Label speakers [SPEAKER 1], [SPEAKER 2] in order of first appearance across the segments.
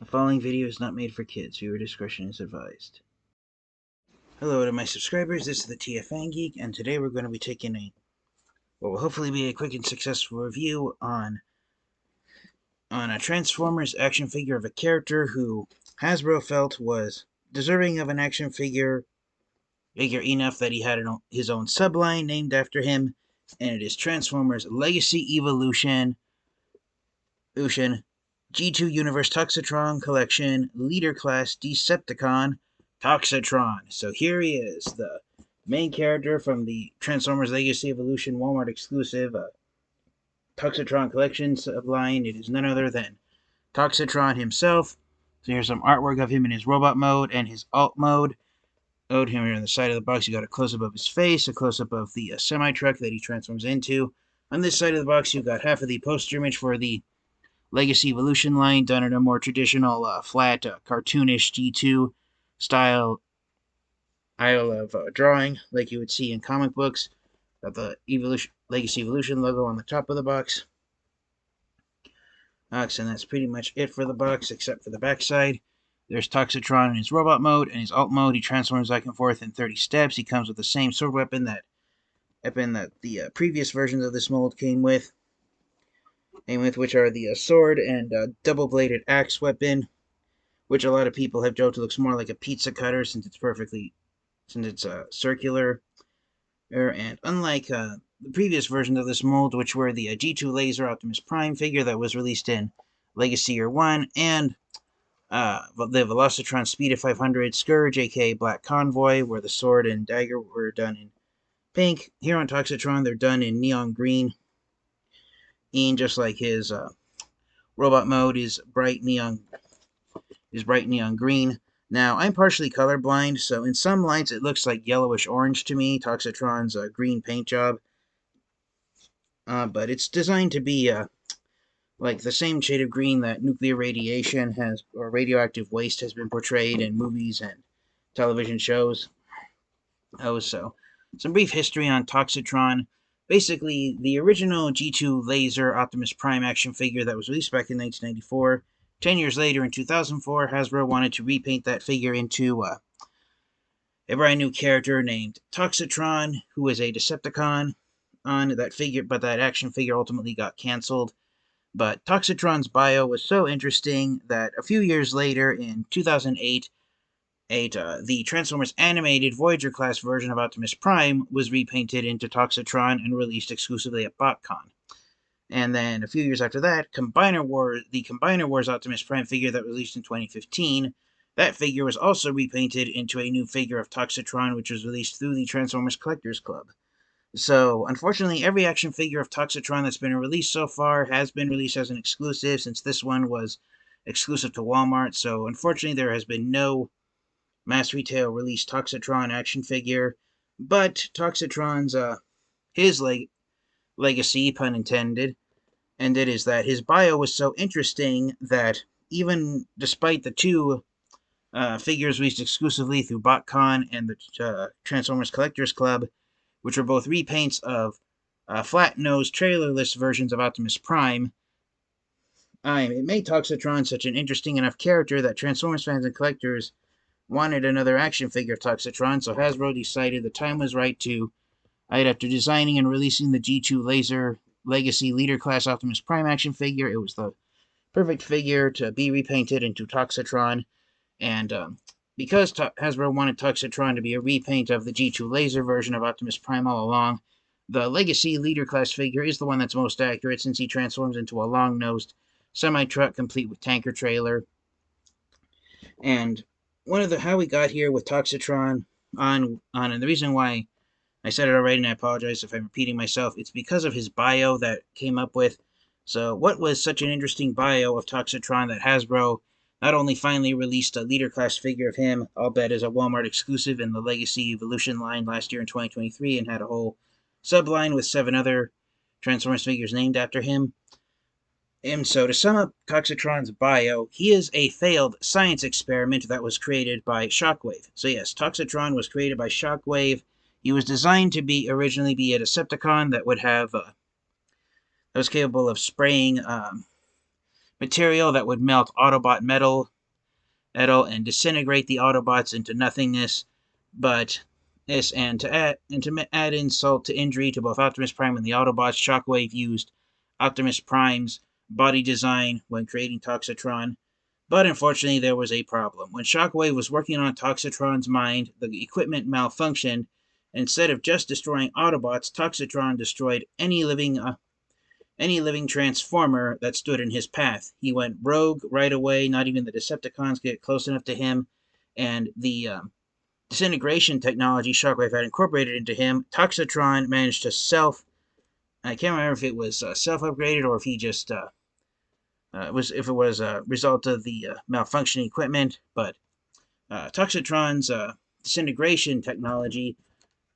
[SPEAKER 1] The following video is not made for kids. Viewer discretion is advised. Hello to my subscribers, this is the TFN Geek, and today we're going to be taking what will hopefully be a quick and successful review on a Transformers action figure of a character who Hasbro felt was deserving of an action figure enough that he had his own subline named after him, and it is Transformers Legacy Evolution G2 Universe Toxitron Collection, Leader Class Decepticon Toxitron. So here he is, the main character from the Transformers Legacy Evolution Walmart exclusive Toxitron Collection line. It is none other than Toxitron himself. So here's some artwork of him in his robot mode and his alt mode. Him here on the side of the box, you got a close-up of his face, a close-up of the semi-truck that he transforms into. On this side of the box, you've got half of the poster image for the Legacy Evolution line done in a more traditional, flat, cartoonish G2 style of drawing, like you would see in comic books. Got the Legacy Evolution logo on the top of the box. And that's pretty much it for the box, except for the backside. There's Toxitron in his robot mode and his alt mode. He transforms back and forth in 30 steps. He comes with the same sword weapon that the previous versions of this mold came with, which are the sword and double-bladed axe weapon, which a lot of people have joked looks more like a pizza cutter since it's circular. And unlike the previous versions of this mold, which were the G2 Laser Optimus Prime figure that was released in Legacy Year 1, and the Velocitron Speed of 500 Scourge, aka Black Convoy, where the sword and dagger were done in pink. Here on Toxitron, they're done in neon green. Just like his robot mode is bright neon green. Now, I'm partially colorblind, so in some lights it looks like yellowish orange to me, Toxitron's green paint job. But it's designed to be like the same shade of green that nuclear radiation or radioactive waste has been portrayed in movies and television shows. So some brief history on Toxitron. Basically, the original G2 Laser Optimus Prime action figure that was released back in 1994. 10 years later, in 2004, Hasbro wanted to repaint that figure into a brand new character named Toxitron, who is a Decepticon on that figure, but that action figure ultimately got canceled. But Toxitron's bio was so interesting that a few years later, in 2008, the Transformers animated Voyager-class version of Optimus Prime was repainted into Toxitron and released exclusively at BotCon. And then a few years after that, the Combiner Wars Optimus Prime figure that was released in 2015, that figure was also repainted into a new figure of Toxitron, which was released through the Transformers Collectors Club. So, unfortunately, every action figure of Toxitron that's been released so far has been released as an exclusive, since this one was exclusive to Walmart. So, unfortunately, there has been no mass retail release Toxitron action figure, but Toxitron's his legacy, pun intended, and it is that his bio was so interesting that even despite the two figures released exclusively through BotCon and the Transformers Collectors Club, which were both repaints of flat-nosed, trailerless versions of Optimus Prime, it made Toxitron such an interesting enough character that Transformers fans and collectors wanted another action figure of Toxitron, so Hasbro decided the time was right after designing and releasing the G2 Laser Legacy Leader Class Optimus Prime action figure, it was the perfect figure to be repainted into Toxitron. And because Hasbro wanted Toxitron to be a repaint of the G2 Laser version of Optimus Prime all along, the Legacy Leader Class figure is the one that's most accurate, since he transforms into a long-nosed semi-truck complete with tanker trailer. And how we got here with Toxitron and the reason why I said it already, and I apologize if I'm repeating myself, it's because of his bio that came up with. So what was such an interesting bio of Toxitron that Hasbro not only finally released a Leader Class figure of him, albeit as a Walmart exclusive in the Legacy Evolution line last year in 2023, and had a whole subline with 7 other Transformers figures named after him. And so, to sum up Toxitron's bio, he is a failed science experiment that was created by Shockwave. So yes, Toxitron was created by Shockwave. He was designed to originally be a Decepticon that would have that was capable of spraying material that would melt Autobot metal and disintegrate the Autobots into nothingness. But to add insult to injury to both Optimus Prime and the Autobots, Shockwave used Optimus Prime's body design when creating Toxitron. But unfortunately, there was a problem. When Shockwave was working on Toxitron's mind, the equipment malfunctioned. Instead of just destroying Autobots, Toxitron destroyed any living transformer that stood in his path. He went rogue right away. Not even the Decepticons get close enough to him. And the disintegration technology Shockwave had incorporated into him, Toxitron managed to I can't remember if it was self-upgraded or if he just if it was a result of the malfunctioning equipment. But Toxitron's disintegration technology,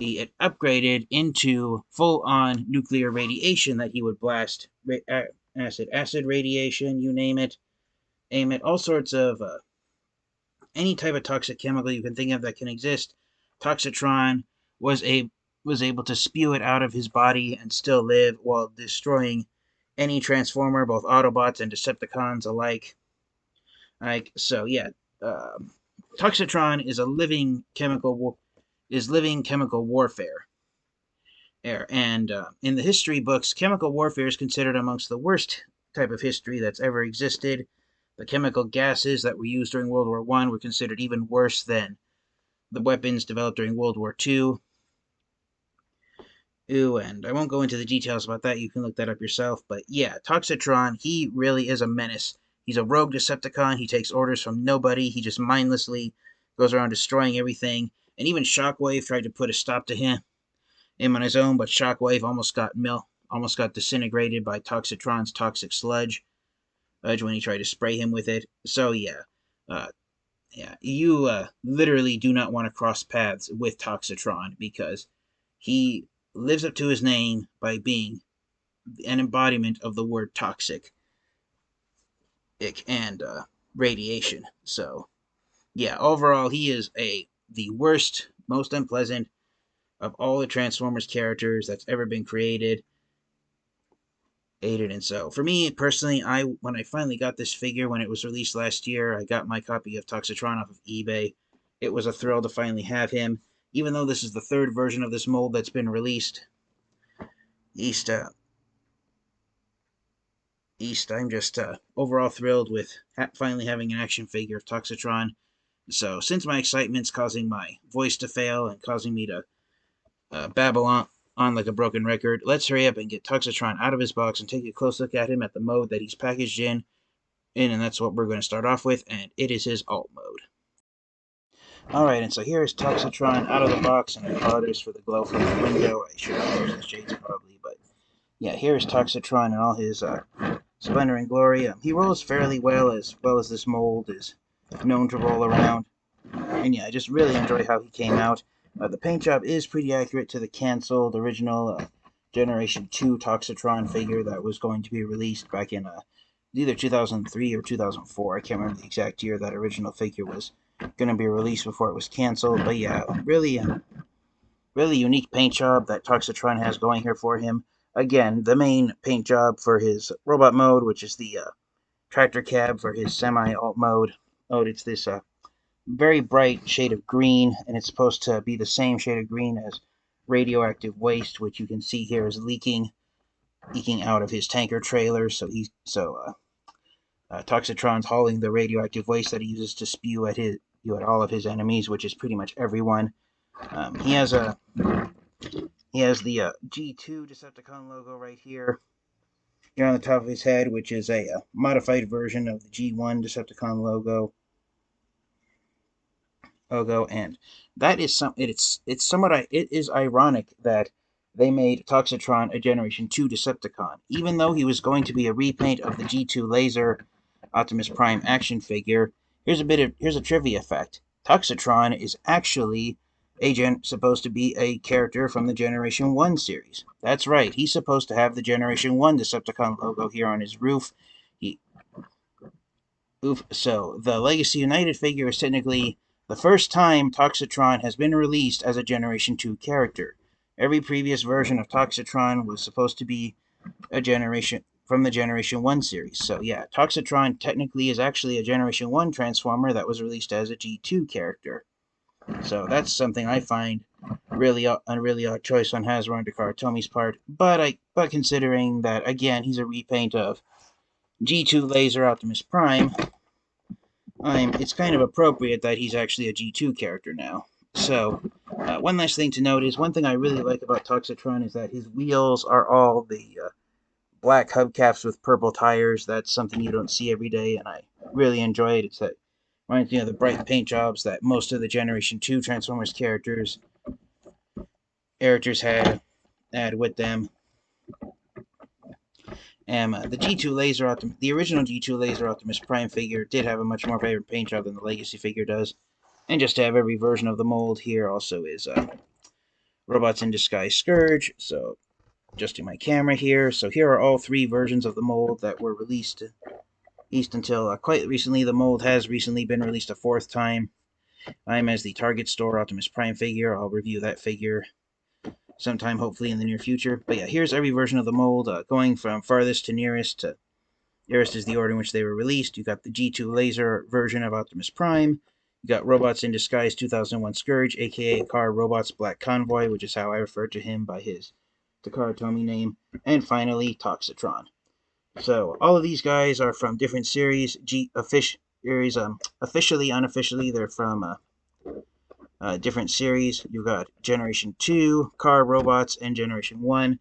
[SPEAKER 1] it upgraded into full-on nuclear radiation that he would blast, acid radiation, you name it, aim it, all sorts of any type of toxic chemical you can think of that can exist. Toxitron was able to spew it out of his body and still live while destroying any Transformer, both Autobots and Decepticons alike. So yeah, Toxitron is living chemical warfare. And in the history books, chemical warfare is considered amongst the worst type of history that's ever existed. The chemical gases that were used during World War I were considered even worse than the weapons developed during World War II. And I won't go into the details about that. You can look that up yourself. But yeah, Toxitron, he really is a menace. He's a rogue Decepticon. He takes orders from nobody. He just mindlessly goes around destroying everything. And even Shockwave tried to put a stop to him on his own, but Shockwave almost got disintegrated by Toxitron's toxic sludge when he tried to spray him with it. So yeah, you literally do not want to cross paths with Toxitron because he lives up to his name by being an embodiment of the word toxic and radiation. So yeah, overall he is the worst, most unpleasant of all the Transformers characters that's ever been created. And so for me personally, when I finally got this figure when it was released last year, I got my copy of Toxitron off of eBay. It was a thrill to finally have him, even though this is the third version of this mold that's been released. I'm just overall thrilled with finally having an action figure of Toxitron. So since my excitement's causing my voice to fail and causing me to babble on like a broken record, let's hurry up and get Toxitron out of his box and take a close look at him at the mode that he's packaged in, and that's what we're going to start off with, and it is his alt mode. Alright, and so here is Toxitron out of the box, and I apologize for the glow from the window. I should have closed the shades probably, but yeah, here is Toxitron in all his splendor and glory. He rolls fairly well as this mold is known to roll around. And yeah, I just really enjoy how he came out. The paint job is pretty accurate to the canceled original Generation 2 Toxitron figure that was going to be released back in either 2003 or 2004. I can't remember the exact year that original figure was going to be released before it was canceled. But yeah, really unique paint job that Toxitron has going here for him. Again, the main paint job for his robot mode, which is the tractor cab for his semi-alt mode. It's this very bright shade of green, and it's supposed to be the same shade of green as radioactive waste, which you can see here is leaking out of his tanker trailer. So Toxitron's hauling the radioactive waste that he uses to spew at all of his enemies, which is pretty much everyone. He has the G2 Decepticon logo right here on the top of his head, which is a modified version of the G1 Decepticon logo, and that is it is ironic that they made Toxitron a Generation 2 Decepticon, even though he was going to be a repaint of the G2 Laser Optimus Prime action figure. Here's a trivia fact: Toxitron is actually supposed to be a character from the Generation 1 series. That's right, he's supposed to have the Generation 1 Decepticon logo here on his roof. So the Legacy United figure is technically the first time Toxitron has been released as a Generation 2 character. Every previous version of Toxitron was supposed to be a Generation from the Generation 1 series. So yeah, Toxitron technically is actually a Generation 1 Transformer that was released as a G2 character. So that's something I find a really odd choice on Hasbro and Takara Tomi's part. But considering that, again, he's a repaint of G2 Laser Optimus Prime, it's kind of appropriate that he's actually a G2 character now. So, one last thing to note is, one thing I really like about Toxitron is that his wheels are all the black hubcaps with purple tires. That's something you don't see every day, and I really enjoy it. It's that reminds me of the bright paint jobs that most of the Generation 2 Transformers characters had with them. And the original G2 Laser Optimus Prime figure did have a much more favorite paint job than the Legacy figure does. And just to have every version of the mold here also is Robots in Disguise Scourge. So, adjusting my camera here. So here are all 3 versions of the mold that were released until quite recently. The mold has recently been released a 4th time. I'm as the Target Store Optimus Prime figure. I'll review that figure sometime, hopefully in the near future. But yeah, here's every version of the mold, going from farthest to nearest. Nearest is the order in which they were released. You got the G2 Laser version of Optimus Prime. You got Robots in Disguise 2001 Scourge, aka Car Robots Black Convoy, which is how I refer to him by his Takara Tomy name. And finally, Toxitron. So all of these guys are from different series. Officially, unofficially, they're from different series. You've got Generation 2, Car Robots, and Generation 1.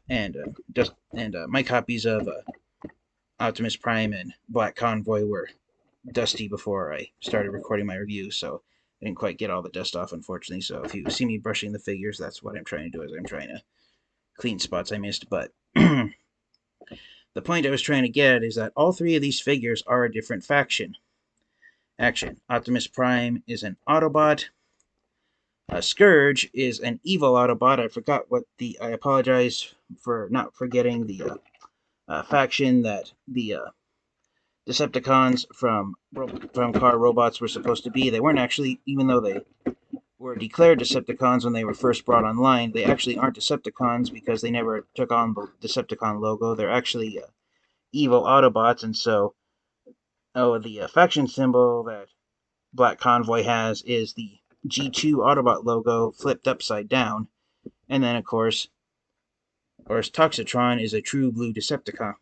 [SPEAKER 1] And my copies of Optimus Prime and Black Convoy were dusty before I started recording my review, so I didn't quite get all the dust off, unfortunately. So if you see me brushing the figures, that's what I'm trying to do, is I'm trying to clean spots I missed. But the point I was trying to get at is that all 3 of these figures are a different faction. Optimus Prime is an Autobot. Scourge is an evil Autobot. I apologize for not forgetting the faction that the Decepticons from Car Robots were supposed to be. They weren't actually, even though they were declared Decepticons when they were first brought online, they actually aren't Decepticons because they never took on the Decepticon logo. They're actually evil Autobots, and so the faction symbol that Black Convoy has is the G2 Autobot logo flipped upside down. And then, of course, Toxitron is a true blue Decepticon.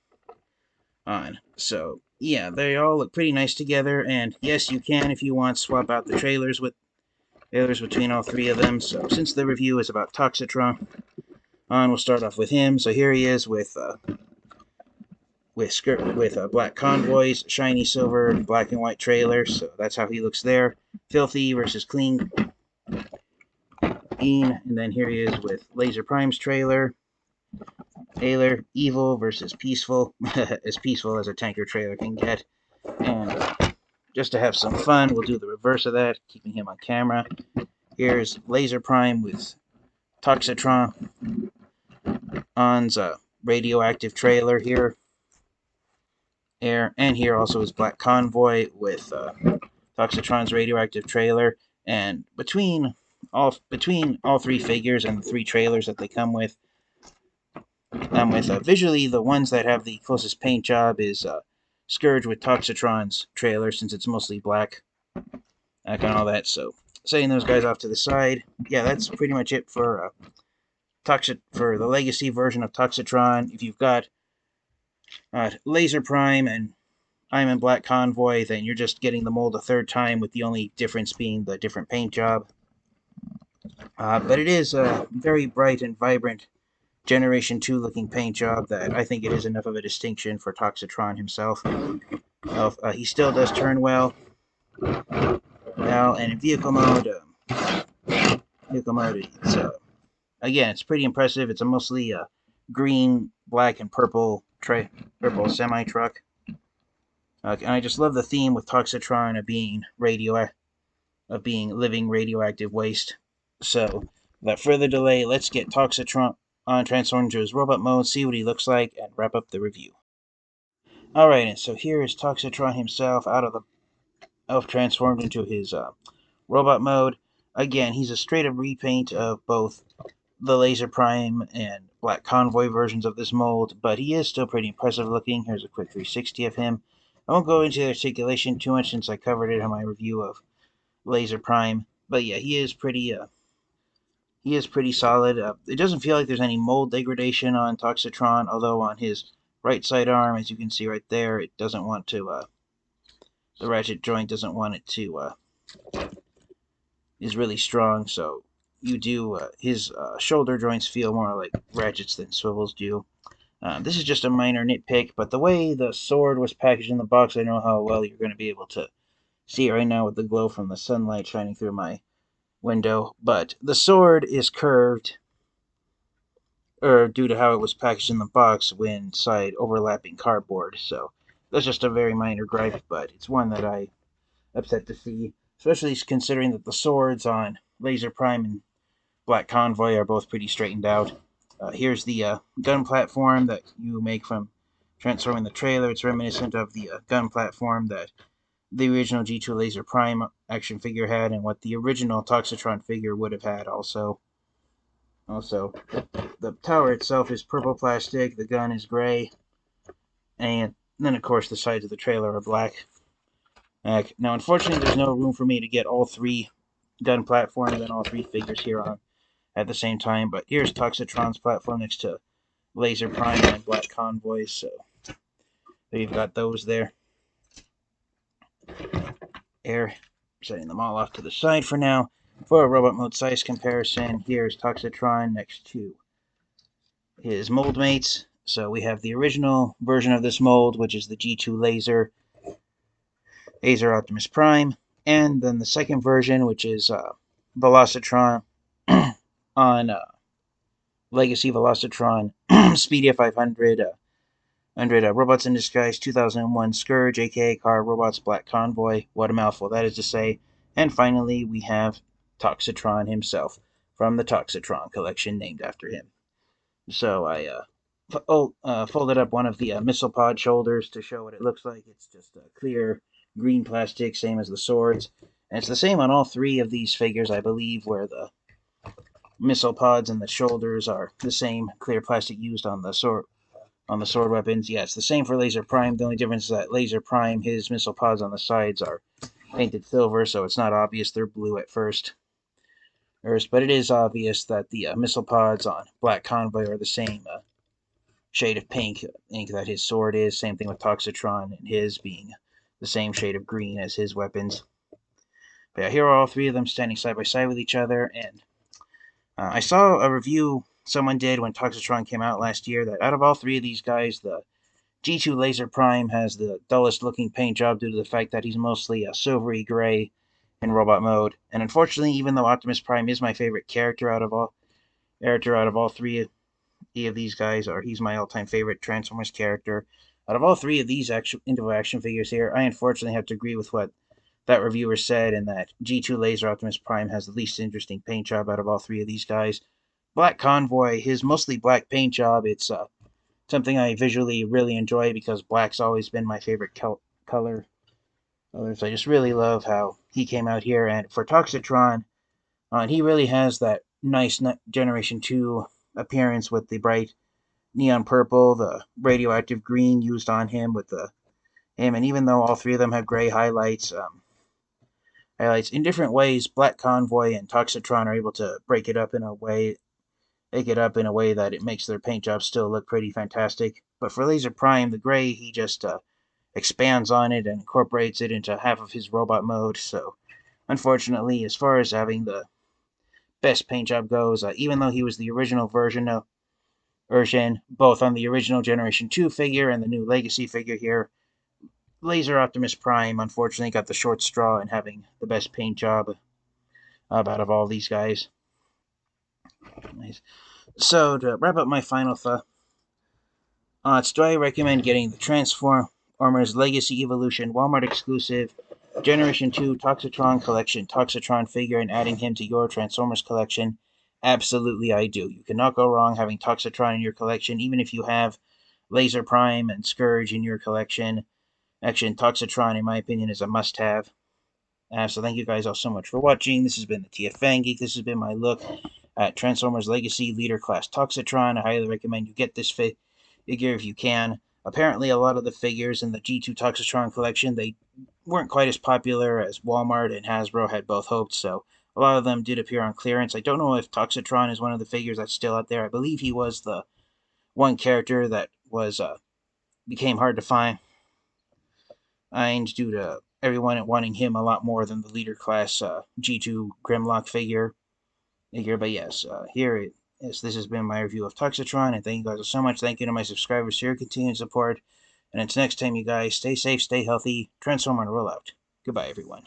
[SPEAKER 1] So, yeah, they all look pretty nice together. And yes, you can, if you want, swap out the trailers between all 3 of them. So, since the review is about Toxitron, we'll start off with him. So here he is with Black Convoy's shiny silver black and white trailer. So that's how he looks there. Filthy versus clean. And then here he is with Laser Prime's trailer. Evil versus peaceful. As peaceful as a tanker trailer can get. And just to have some fun, we'll do the reverse of that, keeping him on camera. Here's Laser Prime with Toxitron on's radioactive trailer here. And here also is Black Convoy with Toxitron's radioactive trailer. And between all 3 figures and the 3 trailers that they come with, visually, the ones that have the closest paint job is Scourge with Toxitron's trailer, since it's mostly black, and all that. So, setting those guys off to the side, yeah, that's pretty much it for the Legacy version of Toxitron. If you've got Laser Prime and I'm in Black Convoy, then you're just getting the mold a 3rd time, with the only difference being the different paint job. But it is a very bright and vibrant Generation 2 looking paint job that I think it is enough of a distinction for Toxitron himself. He still does turn well. Now, and in vehicle mode, it's pretty impressive. It's a mostly green, black, and purple semi-truck. And I just love the theme with Toxitron of being living radioactive waste. So, without further delay, let's get Toxitron transformed into his robot mode, see what he looks like, and wrap up the review. Alright, and so here is Toxitron himself transformed into his robot mode. Again, he's a straight-up repaint of both the Laser Prime and Black Convoy versions of this mold, but he is still pretty impressive looking. Here's a quick 360 of him. I won't go into the articulation too much since I covered it in my review of Laser Prime, but yeah, he is pretty solid. It doesn't feel like there's any mold degradation on Toxitron, although on his right side arm, as you can see right there, it doesn't want to, the ratchet joint doesn't want it to, is really strong, so you do, his shoulder joints feel more like ratchets than swivels do. This is just a minor nitpick, but the way the sword was packaged in the box, I know how well you're going to be able to see it right now with the glow from the sunlight shining through my window, but the sword is curved, or due to how it was packaged in the box inside overlapping cardboard, so that's just a very minor gripe, but it's one that I upset to see, especially considering that the swords on Laser Prime and Black Convoy are both pretty straightened out. Here's the gun platform that you make from transforming the trailer. It's reminiscent of the gun platform that the original G2 Laser Prime action figure had, and what the original Toxitron figure would have had also. The tower itself is purple plastic, the gun is gray, and then of course the sides of the trailer are black. Now unfortunately there's no room for me to get all three gun platforms and all three figures here on at the same time, but here's Toxitron's platform next to Laser Prime and Black Convoy, so we've got those there. Setting them all off to the side for now. For a robot mode size comparison, here's Toxitron next to his mold mates. So we have the original version of this mold, which is the G2 Laser Optimus Prime, and then the second version, which is Velocitron on Legacy Velocitron, Speedia 500, 100 Robots in Disguise, 2001 Scourge, aka Car Robots Black Convoy. What a mouthful that is to say. And finally, we have Toxitron himself from the Toxitron Collection, named after him. So I folded up one of the missile pod shoulders to show what it looks like. It's just a clear green plastic, same as the swords. And it's the same on all three of these figures, I believe, where the missile pods and the shoulders are the same clear plastic used on the sword weapons. Yeah, it's the same for Laser Prime. The only difference is that Laser Prime, his missile pods on the sides are painted silver, so it's not obvious they're blue at first. But it is obvious that the missile pods on Black Convoy are the same shade of pink ink that his sword is. Same thing with Toxitron, and his being the same shade of green as his weapons. But yeah, here are all three of them standing side by side with each other, and I saw a review someone did when Toxitron came out last year that out of all three of these guys, the G2 Laser Prime has the dullest looking paint job due to the fact that he's mostly a silvery gray in robot mode. And unfortunately, even though Optimus Prime is my favorite character out of all three of these guys, or he's my all-time favorite Transformers character, out of all three of these action figures here, I unfortunately have to agree with what that reviewer said, and that G2 Laser Optimus Prime has the least interesting paint job out of all three of these guys. Black Convoy, his mostly black paint job, it's something I visually really enjoy because black's always been my favorite color. So I just really love how he came out here. And for Toxitron, he really has that nice Generation 2 appearance with the bright neon purple, the radioactive green used on him with him. And even though all three of them have gray highlights in different ways, Black Convoy and Toxitron are able to make it up in a way that it makes their paint job still look pretty fantastic. But for Laser Prime, the gray, he just expands on it and incorporates it into half of his robot mode. So, unfortunately, as far as having the best paint job goes, even though he was the original version, both on the original Generation 2 figure and the new Legacy figure here, Laser Optimus Prime unfortunately got the short straw in having the best paint job out of all these guys. Nice. So, to wrap up my final thought, do I recommend getting the Transformers Legacy Evolution Walmart exclusive Generation 2 Toxitron Collection Toxitron figure and adding him to your Transformers collection? Absolutely, I do. You cannot go wrong having Toxitron in your collection, even if you have Laser Prime and Scourge in your collection. Actually, Toxitron, in my opinion, is a must-have. So thank you guys all so much for watching. This has been the TF Fan Geek. This has been my look at Transformers Legacy Leader Class Toxitron. I highly recommend you get this figure if you can. Apparently, a lot of the figures in the G2 Toxitron collection, they weren't quite as popular as Walmart and Hasbro had both hoped, so a lot of them did appear on clearance. I don't know if Toxitron is one of the figures that's still out there. I believe he was the one character that was became hard to find due to everyone wanting him a lot more than the leader class G2 Grimlock figure. But yes, this has been my review of Toxitron, and thank you guys so much. Thank you to my subscribers for your continued support. And until next time, you guys, stay safe, stay healthy, Transformer and roll out. Goodbye, everyone.